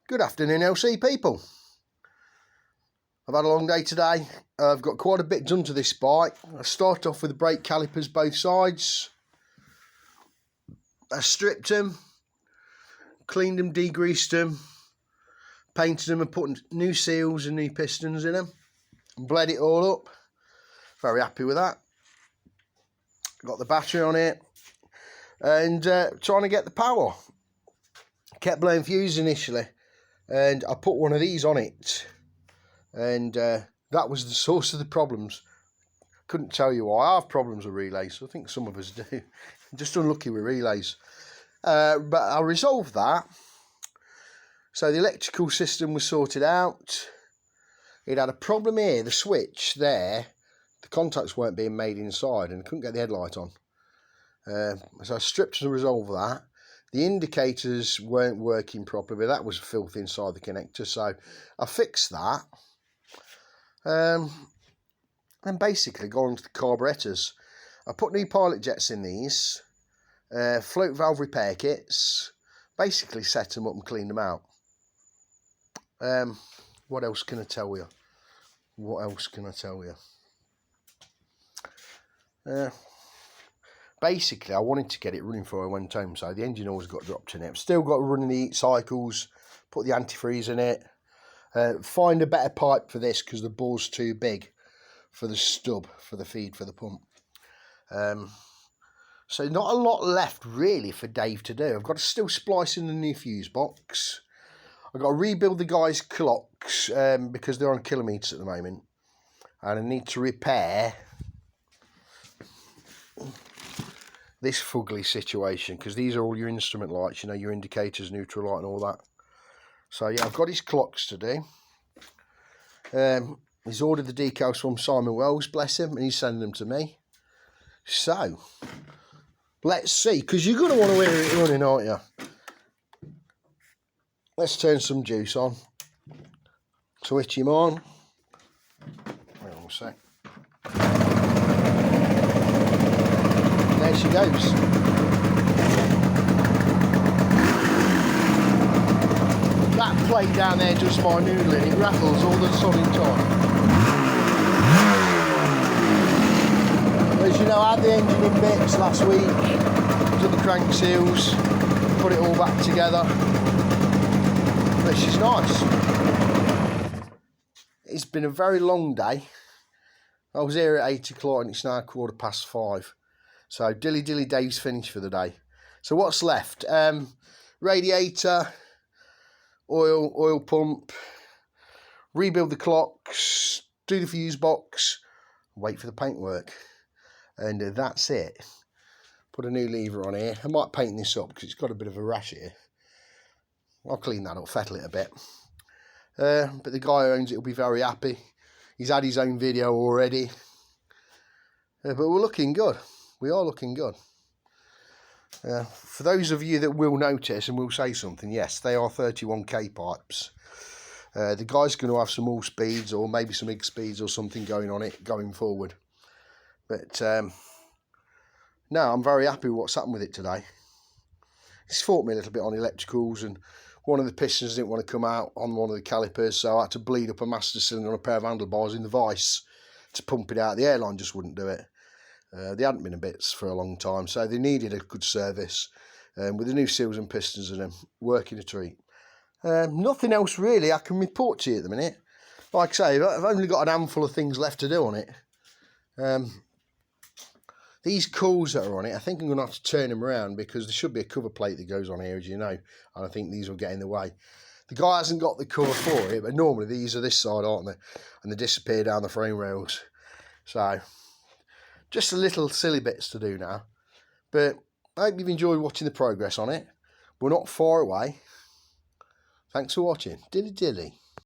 Good afternoon, LC people. I've had a long day today. I've got quite a bit done to this bike. I start off with the brake calipers both sides. I stripped them, cleaned them, degreased them, painted them and put new seals and new pistons in them. Bled it all up. Very happy with that. Got the battery on it and trying to get the power. Kept blowing fuse initially and I put one of these on it and that was the source of the problems. Couldn't tell you why. I have problems with relays. I think some of us do. Just unlucky with relays. But I resolved that. So the electrical system was sorted out. It had a problem here, the switch there. The contacts weren't being made inside and I couldn't get the headlight on. So I stripped and resolved that. The indicators weren't working properly. That was filth inside the connector. So I fixed that. And basically got onto the carburetors. I put new pilot jets in these. Float valve repair kits. Basically set them up and cleaned them out. What else can I tell you? Basically, I wanted to get it running before I went home, so the engine always got dropped in it. I've still got to run the heat cycles, put the antifreeze in it, find a better pipe for this because the bore's too big for the stub, for the feed, for the pump. So not a lot left really for Dave to do. I've got to still splice in the new fuse box. I've got to rebuild the guys' clocks because they're on kilometres at the moment. And I need to repair this fugly situation because these are all your instrument lights, you know, your indicators, neutral light and all that. So yeah, I've got his clocks to do. He's ordered the decals from Simon Wells, bless him, and he's sending them to me. So let's see, because you're going to want to hear it running, aren't you? Let's turn some juice on. Switch him on. Hang on a sec. There she goes. That plate down there just my noodling. It rattles all the sodding time. As you know, I had the engine in bits last week. Did the crank seals. Put it all back together. But she's nice. It's been a very long day. I was here at 8 o'clock and it's now 5:15. So dilly Dave's finished for the day. So what's left? Radiator, oil pump, rebuild the clocks, do the fuse box, wait for the paintwork. And that's it. Put a new lever on here. I might paint this up because it's got a bit of a rash here. I'll clean that up, fettle it a bit. But the guy who owns it will be very happy. He's had his own video already. But we're looking good. We are looking good. For those of you that will notice and will say something, yes, they are 31k pipes. The guy's going to have some all speeds or maybe some big speeds or something going on it going forward. But no, I'm very happy with what's happened with it today. It's fought me a little bit on electricals and one of the pistons didn't want to come out on one of the calipers, so I had to bleed up a master cylinder on a pair of handlebars in the vice to pump it out. The airline just wouldn't do it. They hadn't been in bits for a long time, so they needed a good service. With the new seals and pistons in them, working a treat. Nothing else really I can report to you at the minute. Like I say, I've only got an handful of things left to do on it. These cools that are on it, I think I'm going to have to turn them around because there should be a cover plate that goes on here, as you know. And I think these will get in the way. The guy hasn't got the cover for it, but normally these are this side, aren't they? And they disappear down the frame rails. So, just a little silly bits to do now. But I hope you've enjoyed watching the progress on it. We're not far away. Thanks for watching. Dilly dilly.